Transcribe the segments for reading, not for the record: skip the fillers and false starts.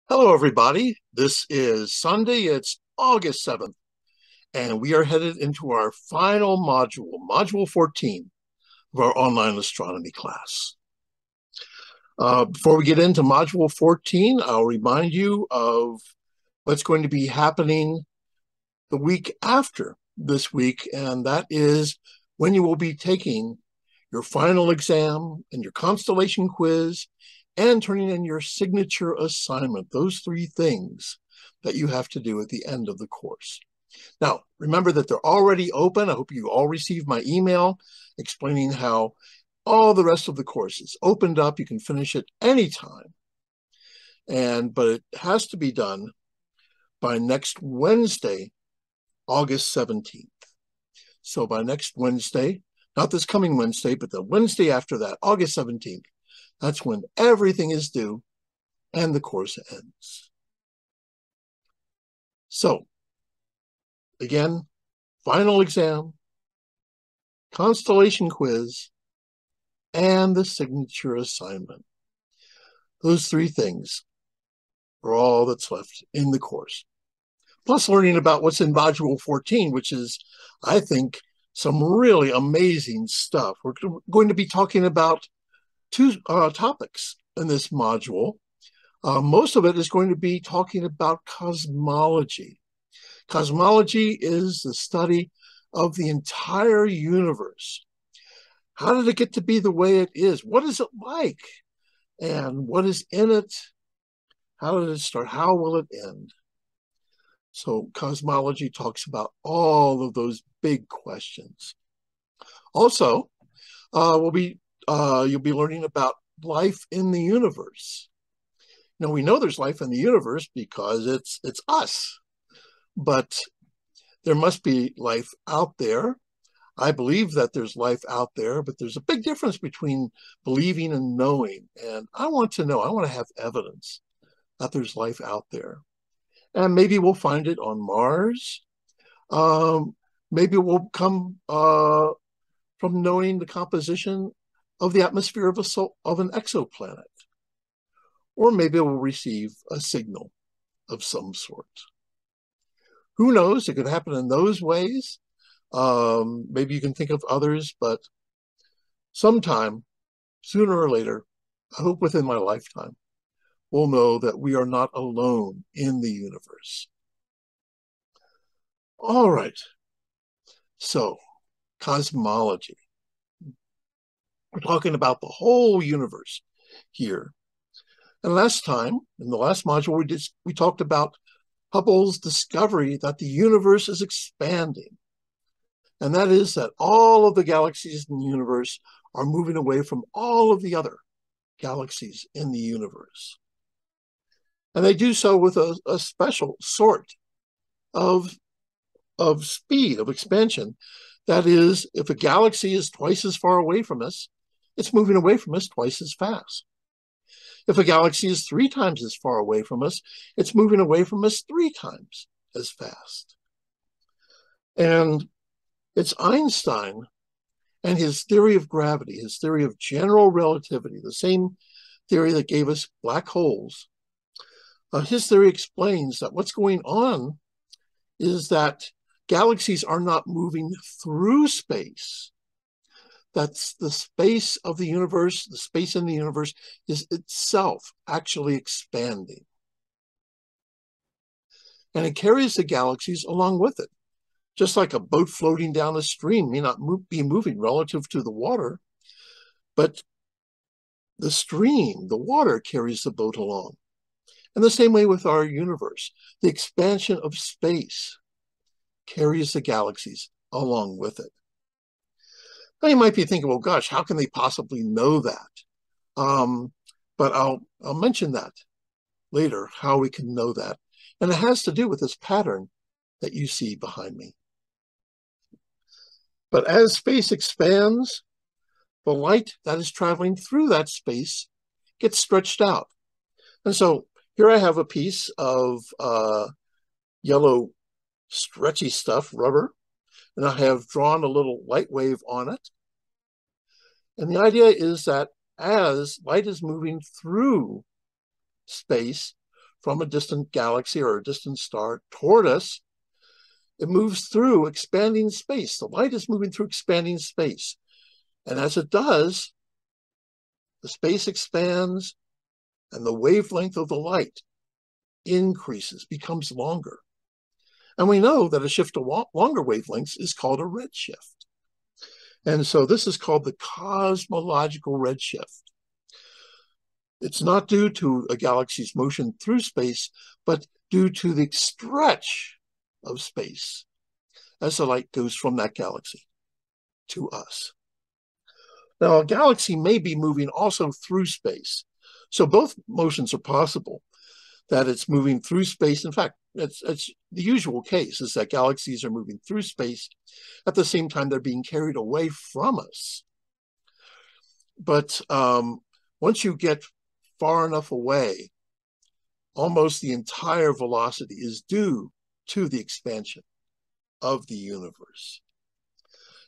Hello, everybody. This is Sunday. It's August 7th, and we are headed into our final module, Module 14 of our online astronomy class. Before we get into Module 14, I'll remind you of what's going to be happening the week after this week, and that is when you will be taking your final exam and your constellation quiz and turning in your signature assignment, those three things that you have to do at the end of the course. Now, remember that they're already open. I hope you all received my email explaining how all the rest of the course is opened up. You can finish it anytime. But it has to be done by next Wednesday, August 17th. So by next Wednesday, not this coming Wednesday, but the Wednesday after that, August 17th, that's when everything is due and the course ends. So, again, final exam, constellation quiz, and the signature assignment. Those three things are all that's left in the course. Plus learning about what's in Module 14, which is, I think, some really amazing stuff. We're going to be talking about two topics in this module. Most of it is going to be talking about cosmology. Cosmology is the study of the entire universe. How did it get to be the way it is? What is it like? And what is in it? How did it start? How will it end? So cosmology talks about all of those big questions. Also, you'll be learning about life in the universe. Now, we know there's life in the universe because it's us, but there must be life out there. I believe that there's life out there, but there's a big difference between believing and knowing. And I want to know, I want to have evidence that there's life out there. And maybe we'll find it on Mars. Maybe we'll come from knowing the composition of the atmosphere of an exoplanet. Or maybe we'll receive a signal of some sort. Who knows? It could happen in those ways. Maybe you can think of others, but sometime, sooner or later, I hope within my lifetime, we'll know that we are not alone in the universe. All right. So, cosmology. We're talking about the whole universe here. And last time, in the last module, we talked about Hubble's discovery that the universe is expanding. And that is that all of the galaxies in the universe are moving away from all of the other galaxies in the universe. And they do so with a special sort of speed, of expansion. That is, if a galaxy is twice as far away from us, it's moving away from us twice as fast. If a galaxy is 3 times as far away from us, it's moving away from us 3 times as fast. And it's Einstein and his theory of gravity, his theory of general relativity, the same theory that gave us black holes. His theory explains that what's going on is that galaxies are not moving through space. That's the space of the universe, the space in the universe is itself actually expanding. And it carries the galaxies along with it. Just like a boat floating down a stream may not be moving relative to the water, but the stream, the water, carries the boat along. And the same way with our universe, the expansion of space carries the galaxies along with it. Now you might be thinking, well, gosh, how can they possibly know that? But I'll mention that later, how we can know that. And it has to do with this pattern that you see behind me. But as space expands, the light that is traveling through that space gets stretched out. And so here I have a piece of yellow stretchy stuff, rubber, and I have drawn a little light wave on it. And the idea is that as light is moving through space from a distant galaxy or a distant star toward us, it moves through expanding space. The light is moving through expanding space. And as it does, the space expands and the wavelength of the light increases, becomes longer. And we know that a shift to longer wavelengths is called a redshift. And so this is called the cosmological redshift. It's not due to a galaxy's motion through space, but due to the stretch of space as the light goes from that galaxy to us. Now, a galaxy may be moving also through space. So both motions are possible, that it's moving through space. In fact, it's the usual case is that galaxies are moving through space at the same time they're being carried away from us. But once you get far enough away, almost the entire velocity is due to the expansion of the universe.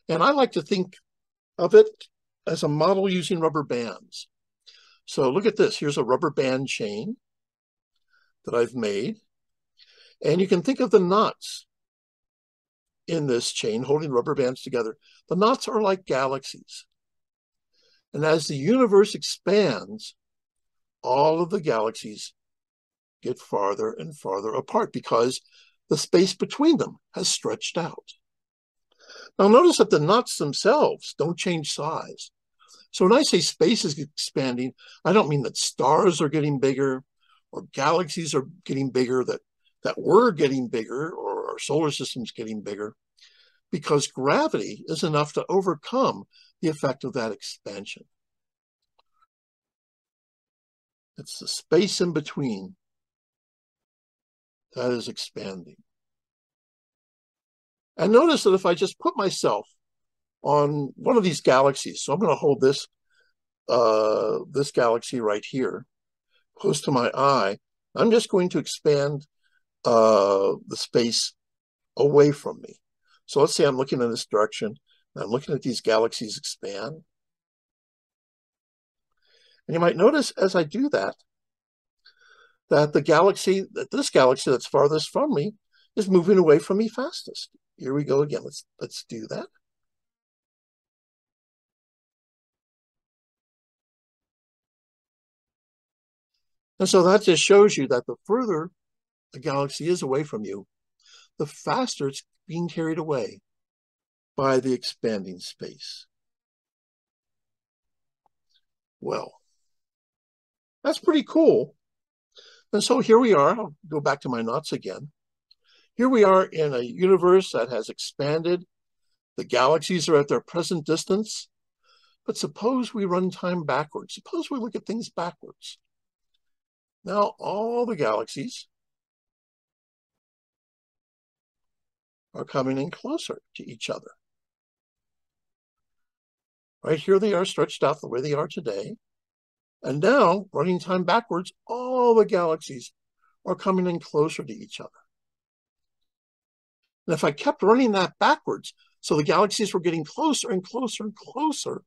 And I like to think of it as a model using rubber bands. So look at this. Here's a rubber band chain that I've made. And you can think of the knots in this chain holding rubber bands together. The knots are like galaxies. And as the universe expands, all of the galaxies get farther and farther apart because the space between them has stretched out. Now notice that the knots themselves don't change size. So when I say space is expanding, I don't mean that stars are getting bigger or galaxies are getting bigger, that we're getting bigger or our solar system's getting bigger, because gravity is enough to overcome the effect of that expansion. It's the space in between that is expanding. And notice that if I just put myself on one of these galaxies, so I'm going to hold this this galaxy right here, close to my eye, I'm just going to expand the space away from me. So let's say I'm looking in this direction, and I'm looking at these galaxies expand. And you might notice as I do that, that this galaxy that's farthest from me is moving away from me fastest. Here we go again. Let's do that. And so that just shows you that the further a galaxy is away from you, the faster it's being carried away by the expanding space. Well, that's pretty cool. And so here we are. I'll go back to my knots again. Here we are in a universe that has expanded. The galaxies are at their present distance. But suppose we run time backwards. Suppose we look at things backwards. Now all the galaxies are coming in closer to each other. Right here they are stretched out the way they are today. And now, running time backwards, all the galaxies are coming in closer to each other. And if I kept running that backwards, so the galaxies were getting closer and closer and closer,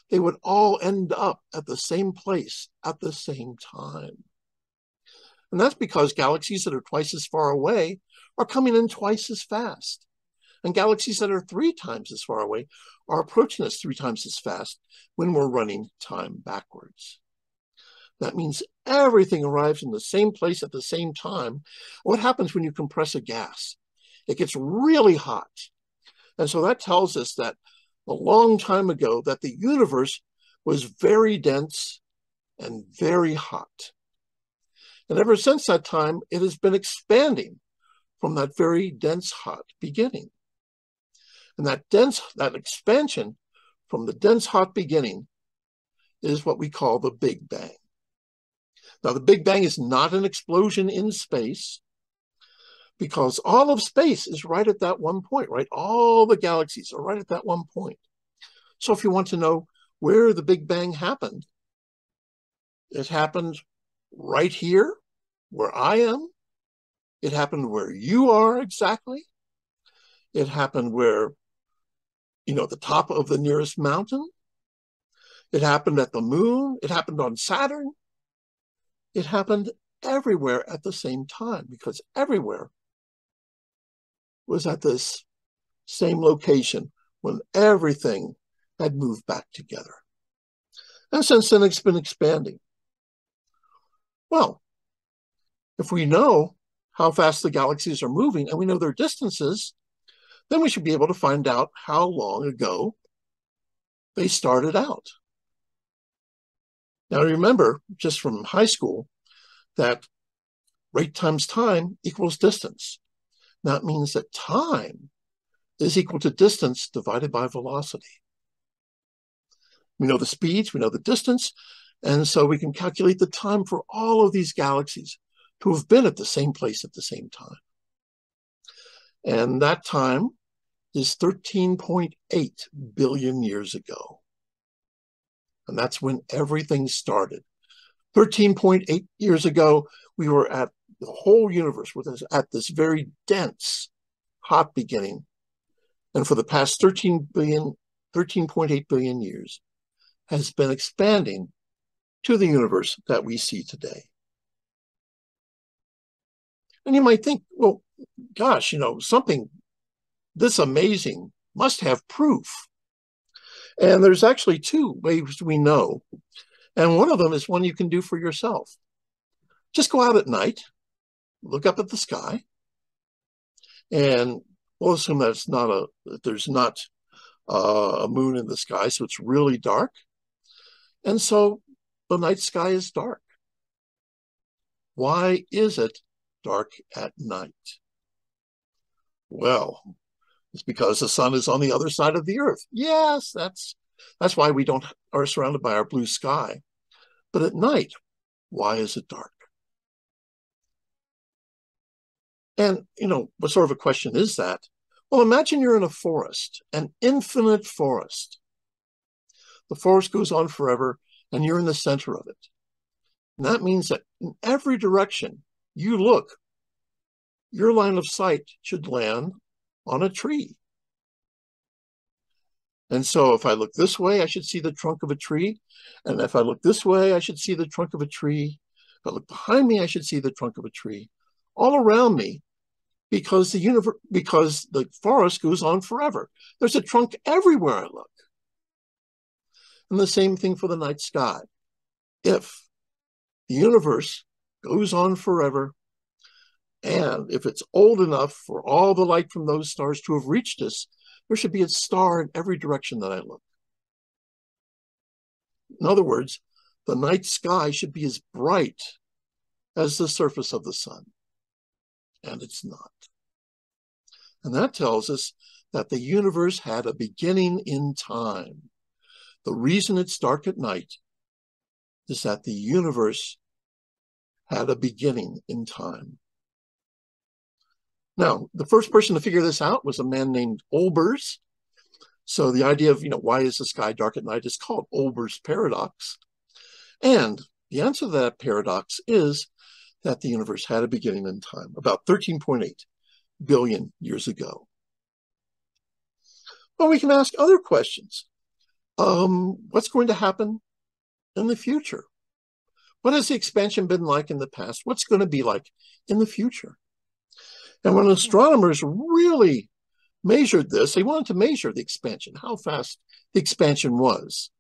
they would all end up at the same place at the same time. And that's because galaxies that are twice as far away are coming in twice as fast. And galaxies that are 3 times as far away are approaching us 3 times as fast when we're running time backwards. That means everything arrives in the same place at the same time. What happens when you compress a gas? It gets really hot. And so that tells us that a long time ago that the universe was very dense and very hot. And ever since that time, it has been expanding from that very dense, hot beginning. And that expansion from the dense, hot beginning is what we call the Big Bang. Now, the Big Bang is not an explosion in space because all of space is right at that one point, right? All the galaxies are right at that one point. So if you want to know where the Big Bang happened, it happened right here where I am. It happened where you are exactly. It happened where, the top of the nearest mountain. It happened at the moon. It happened on Saturn. It happened everywhere at the same time, because everywhere was at this same location when everything had moved back together. And since then, it's been expanding. Well, if we know how fast the galaxies are moving and we know their distances, then we should be able to find out how long ago they started out. Now, remember, just from high school, that rate times time equals distance. That means that time is equal to distance divided by velocity. We know the speeds, we know the distance, and so we can calculate the time for all of these galaxies to have been at the same place at the same time. And that time is 13.8 billion years ago. And that's when everything started. 13.8 years ago, we were at the whole universe was at this very dense, hot beginning. And for the past 13.8 billion years, has been expanding to the universe that we see today. And you might think, well, gosh, something this amazing must have proof. And there's actually two ways we know. And one of them is one you can do for yourself. Just go out at night, look up at the sky, and we'll assume that there's not a moon in the sky, so it's really dark. And so the night sky is dark. Why is it dark at night? Well, it's because the sun is on the other side of the earth. Yes, that's why we are surrounded by our blue sky. But at night, why is it dark? And, what sort of a question is that? Well, imagine you're in a forest, an infinite forest. The forest goes on forever, and you're in the center of it. And that means that in every direction you look, your line of sight should land on a tree. And so if I look this way, I should see the trunk of a tree. And if I look this way, I should see the trunk of a tree. If I look behind me, I should see the trunk of a tree. All around me, because the forest goes on forever. There's a trunk everywhere I look. And the same thing for the night sky. If the universe goes on forever, and if it's old enough for all the light from those stars to have reached us, there should be a star in every direction that I look. In other words, the night sky should be as bright as the surface of the sun. And it's not. And that tells us that the universe had a beginning in time. The reason it's dark at night is that the universe had a beginning in time. Now, the first person to figure this out was a man named Olbers. So the idea of, why is the sky dark at night is called Olbers' paradox. And the answer to that paradox is that the universe had a beginning in time, about 13.8 billion years ago. Well, we can ask other questions. What's going to happen in the future? What has the expansion been like in the past? What's going to be like in the future? And when astronomers really measured this, they wanted to measure the expansion, how fast the expansion was,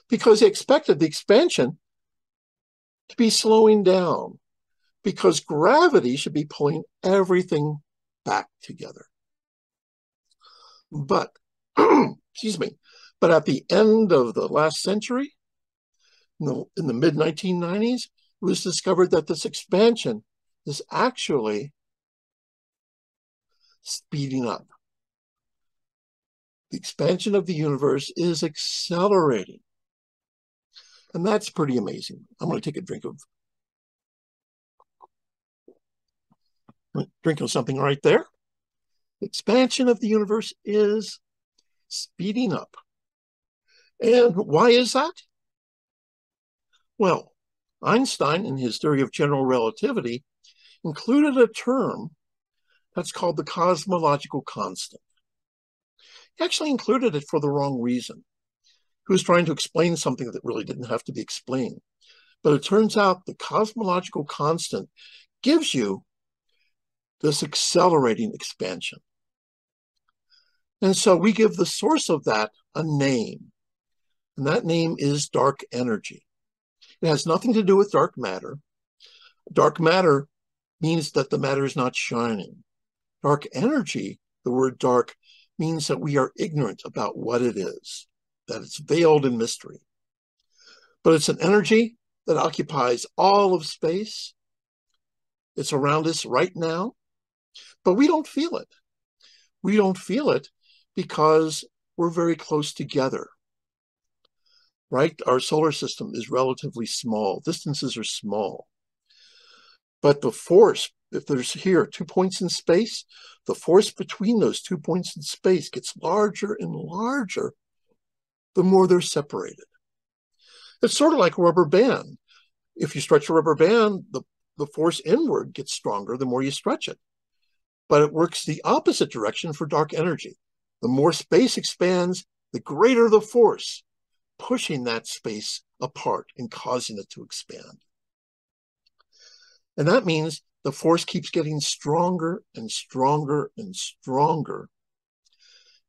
because they expected the expansion to be slowing down, because gravity should be pulling everything back together. But, excuse me, but at the end of the last century, in the mid-1990s, it was discovered that this expansion is actually speeding up. The expansion of the universe is accelerating. And that's pretty amazing. I'm going to take a drink of something right there. The expansion of the universe is speeding up. And why is that? Well, Einstein, in his theory of general relativity, included a term that's called the cosmological constant. He actually included it for the wrong reason. He was trying to explain something that really didn't have to be explained. But it turns out the cosmological constant gives you this accelerating expansion. And so we give the source of that a name, and that name is dark energy. It has nothing to do with dark matter. Dark matter means that the matter is not shining. Dark energy, the word dark, means that we are ignorant about what it is, that it's veiled in mystery. But it's an energy that occupies all of space. It's around us right now, but we don't feel it. We don't feel it because we're very close together, right? Our solar system is relatively small. Distances are small. But the force, if there's here 2 points in space, the force between those 2 points in space gets larger and larger the more they're separated. It's sort of like a rubber band. If you stretch a rubber band, the force inward gets stronger the more you stretch it. But it works the opposite direction for dark energy. The more space expands, the greater the force, pushing that space apart and causing it to expand. And that means the force keeps getting stronger and stronger and stronger.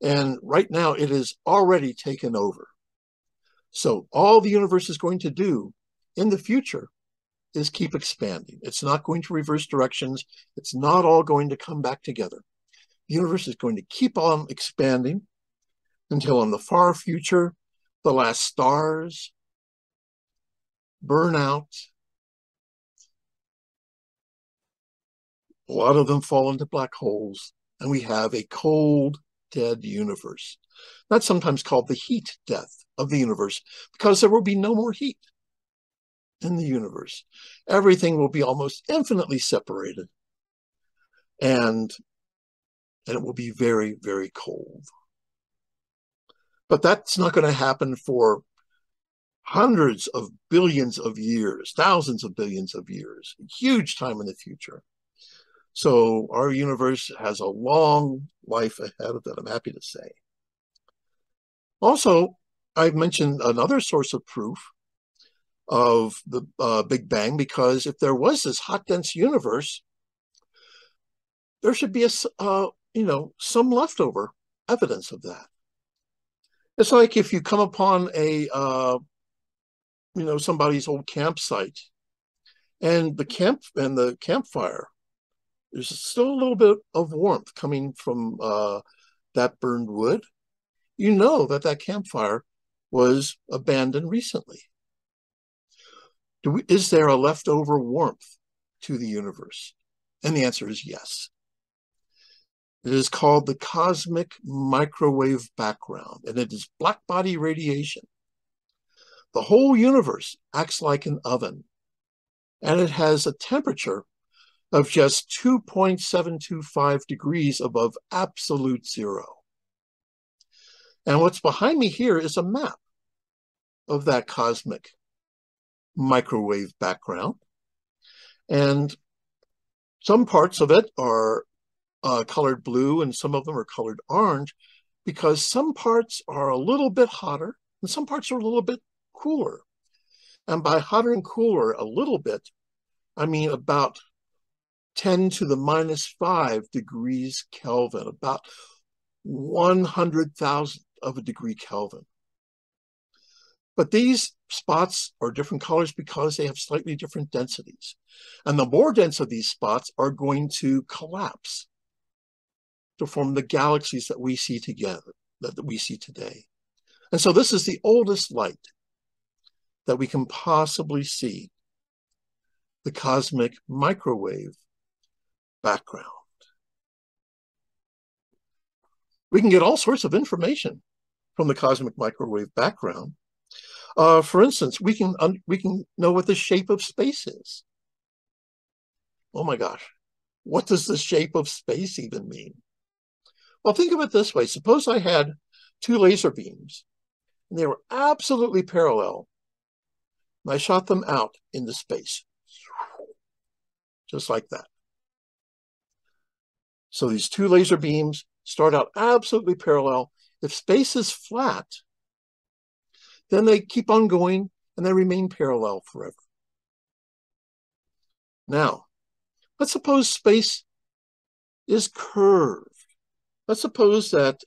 And right now it is already taken over. So all the universe is going to do in the future is keep expanding. It's not going to reverse directions. It's not all going to come back together. The universe is going to keep on expanding until in the far future, the last stars burn out. A lot of them fall into black holes, and we have a cold, dead universe. That's sometimes called the heat death of the universe, because there will be no more heat in the universe. Everything will be almost infinitely separated, and it will be very, very cold. But that's not going to happen for hundreds of billions of years, thousands of billions of years, a huge time in the future. So our universe has a long life ahead of it, I'm happy to say. Also, I've mentioned another source of proof of the Big Bang, because if there was this hot, dense universe, there should be some leftover evidence of that. It's like if you come upon a somebody's old campsite, and the campfire, there's still a little bit of warmth coming from that burned wood. You know that campfire was abandoned recently. Is there a leftover warmth to the universe? And the answer is yes. It is called the cosmic microwave background, and it is black body radiation. The whole universe acts like an oven, and it has a temperature of just 2.725 degrees above absolute zero. And what's behind me here is a map of that cosmic microwave background. And some parts of it are colored blue, and some of them are colored orange, because some parts are a little bit hotter and some parts are a little bit cooler. And by hotter and cooler a little bit, I mean about 10 to the -5 degrees Kelvin, about 100,000th of a degree Kelvin. But these spots are different colors because they have slightly different densities. And the more dense of these spots are going to collapse to form the galaxies that we see together, that we see today. And so this is the oldest light that we can possibly see, the cosmic microwave background. We can get all sorts of information from the cosmic microwave background. For instance, we can know what the shape of space is. Oh my gosh, what does the shape of space even mean? Well, think of it this way. Suppose I had two laser beams, and they were absolutely parallel, and I shot them out into space, just like that. So these two laser beams start out absolutely parallel. If space is flat, then they keep on going and they remain parallel forever. Now, let's suppose space is curved. Let's suppose that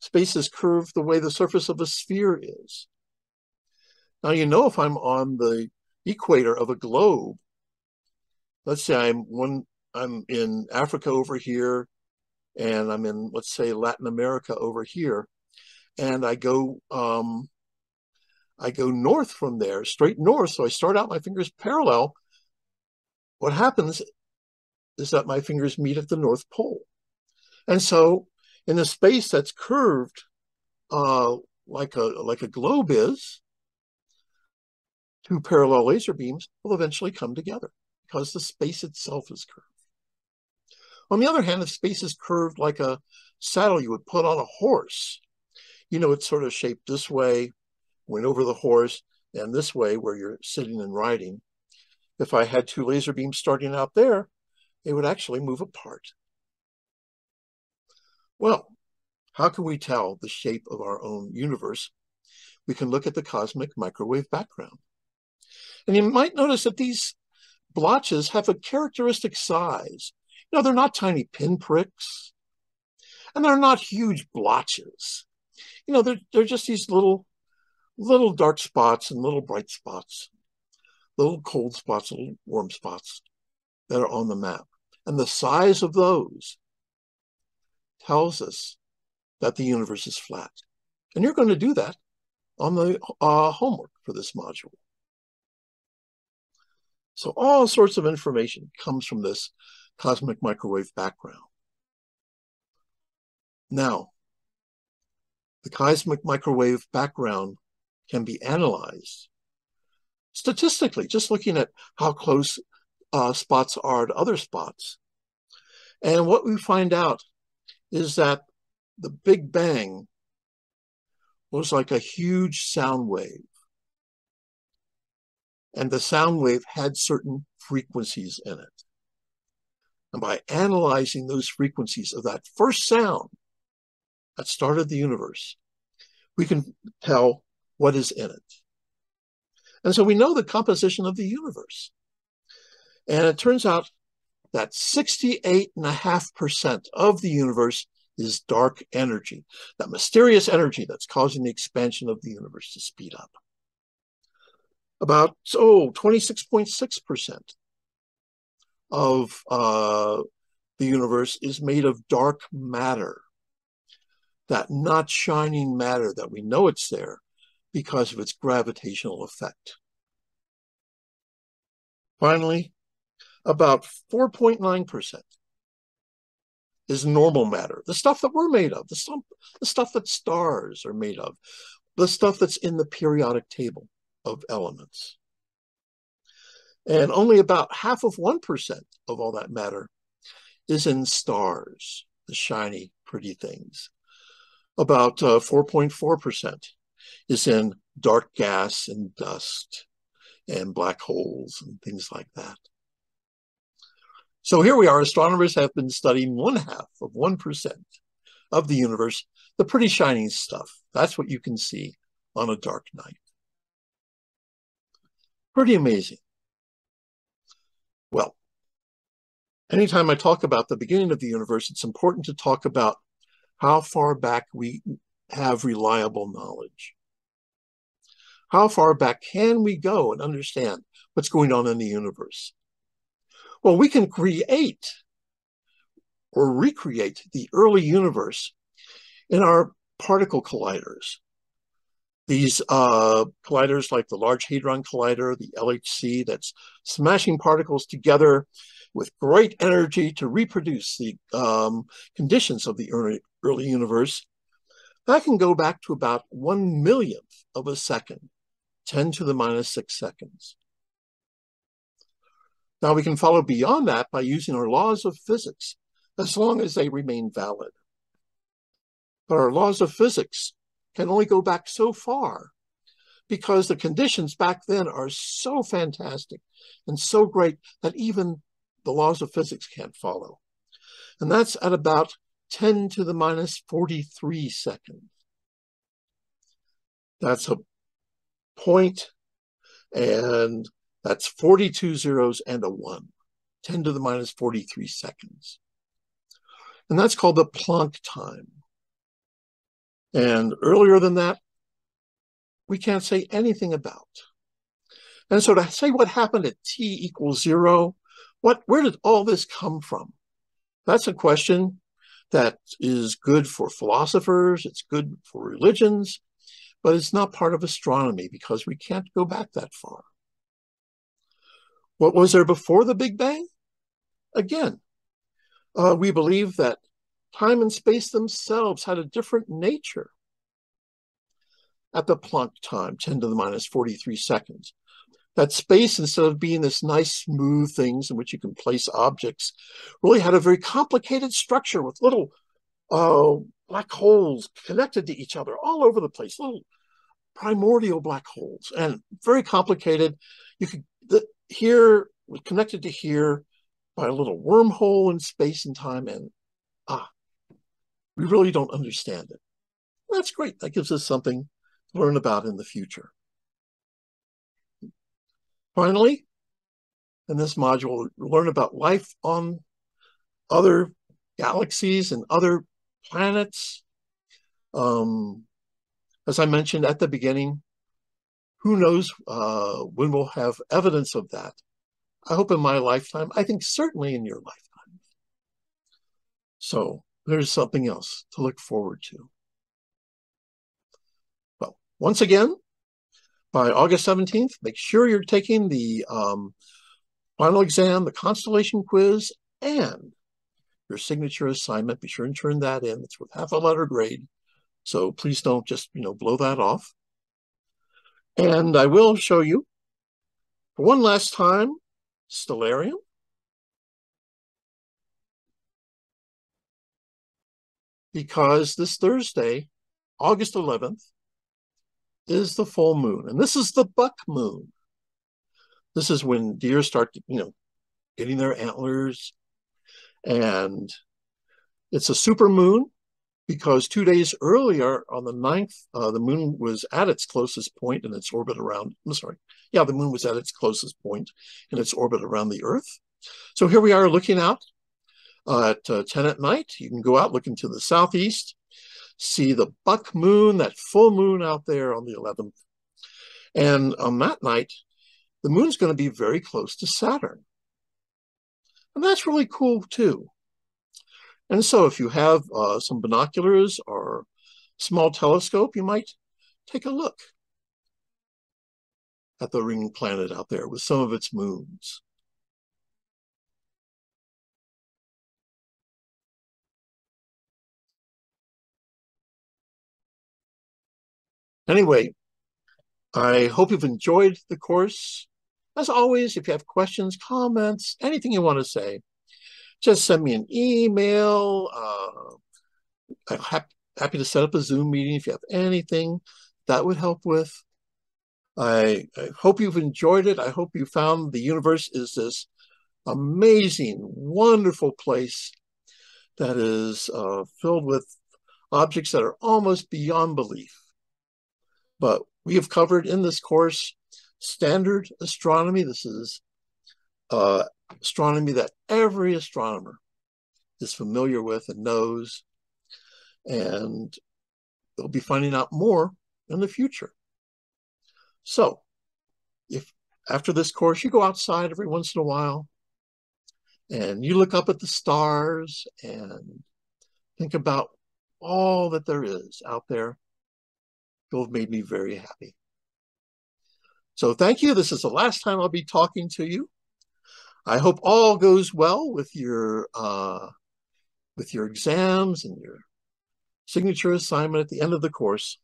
space is curved the way the surface of a sphere is. Now, if I'm on the equator of a globe, let's say I'm in Africa over here, and I'm in, let's say, Latin America over here, and I go north from there, straight north. So I start out my fingers parallel. What happens is that my fingers meet at the North Pole. And so in a space that's curved like a globe is, two parallel laser beams will eventually come together because the space itself is curved. On the other hand, if space is curved like a saddle you would put on a horse, it's sort of shaped this way, went over the horse, and this way where you're sitting and riding. If I had two laser beams starting out there, they would actually move apart. Well, how can we tell the shape of our own universe? We can look at the cosmic microwave background. And you might notice that these blotches have a characteristic size. They're not tiny pinpricks, and they're not huge blotches. They're just these little dark spots and little bright spots, little cold spots, little warm spots that are on the map. And the size of those tells us that the universe is flat. And you're going to do that on the homework for this module. So all sorts of information comes from this cosmic microwave background. Now, the cosmic microwave background can be analyzed statistically, just looking at how close spots are to other spots. And what we find out is that the Big Bang was like a huge sound wave. And the sound wave had certain frequencies in it. And by analyzing those frequencies of that first sound that started the universe, we can tell what is in it. And so we know the composition of the universe. And it turns out that 68.5% of the universe is dark energy, that mysterious energy that's causing the expansion of the universe to speed up. About 26.6% of the universe is made of dark matter, that not shining matter that we know it's there because of its gravitational effect. Finally, about 4.9% is normal matter, the stuff that we're made of, the stuff that stars are made of, the stuff that's in the periodic table of elements. And only about half of 1% of all that matter is in stars, the shiny, pretty things. About 4.4% is in dark gas and dust and black holes and things like that. So here we are, astronomers have been studying 1/2 of 1% of the universe, the pretty shiny stuff. That's what you can see on a dark night. Pretty amazing. Well, anytime I talk about the beginning of the universe, it's important to talk about how far back we have reliable knowledge. How far back can we go and understand what's going on in the universe? Well, we can create or recreate the early universe in our particle colliders. These colliders like the Large Hadron Collider, the LHC, that's smashing particles together with great energy to reproduce the conditions of the early universe, that can go back to about 1/1,000,000th of a second, 10 to the minus 6 seconds. Now we can follow beyond that by using our laws of physics, as long as they remain valid. But our laws of physics can only go back so far because the conditions back then are so fantastic and so great that even the laws of physics can't follow. And that's at about 10 to the minus 43 seconds. That's a point, and That's 42 zeros and a 1, 10 to the minus 43 seconds. And that's called the Planck time. And earlier than that, we can't say anything about. And so to say what happened at t equals 0, where did all this come from? That's a question that is good for philosophers, it's good for religions, but it's not part of astronomy because we can't go back that far. What was there before the Big Bang? Again, we believe that time and space themselves had a different nature at the Planck time, 10 to the minus 43 seconds. That space, instead of being this nice smooth things in which you can place objects, really had a very complicated structure with little black holes connected to each other all over the place, little primordial black holes, and very complicated. You could here connected to here by a little wormhole in space and time, and we really don't understand it. That's great. That gives us something to learn about in the future. Finally, in this module, we'll learn about life on other galaxies and other planets. As I mentioned at the beginning, who knows when we'll have evidence of that. I hope in my lifetime. I think certainly in your lifetime. So there's something else to look forward to. Well, once again, by August 17th, make sure you're taking the final exam, the constellation quiz, and your signature assignment. Be sure and turn that in. It's with half a letter grade. So please don't just, blow that off. And I will show you, for one last time, Stellarium. Because this Thursday, August 11th, is the full moon. And this is the buck moon. This is when deer start, getting their antlers. And it's a super moon because 2 days earlier on the 9th, the moon was at its closest point in its orbit around, the moon was at its closest point in its orbit around the Earth. So here we are looking out at 10 at night. You can go out looking to the southeast, see the buck moon, that full moon out there on the 11th. And on that night, the moon's going to be very close to Saturn. And that's really cool too. And so if you have some binoculars or small telescope, you might take a look at the ring planet out there with some of its moons. Anyway, I hope you've enjoyed the course. As always, if you have questions, comments, anything you want to say, just send me an email. I'm happy to set up a Zoom meeting if you have anything that would help with. I hope you've enjoyed it. I hope you found the universe is this amazing, wonderful place that is filled with objects that are almost beyond belief. But we have covered in this course standard astronomy. This is astronomy that every astronomer is familiar with and knows, and they'll be finding out more in the future. So if after this course you go outside every once in a while and you look up at the stars and think about all that there is out there, you'll have made me very happy. So thank you. This is the last time I'll be talking to you. I hope all goes well with your exams and your signature assignment at the end of the course.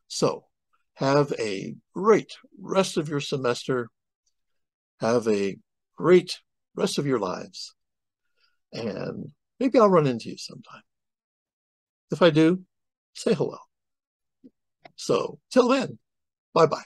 So have a great rest of your semester. Have a great rest of your lives. And maybe I'll run into you sometime. If I do, say hello. So till then, bye-bye.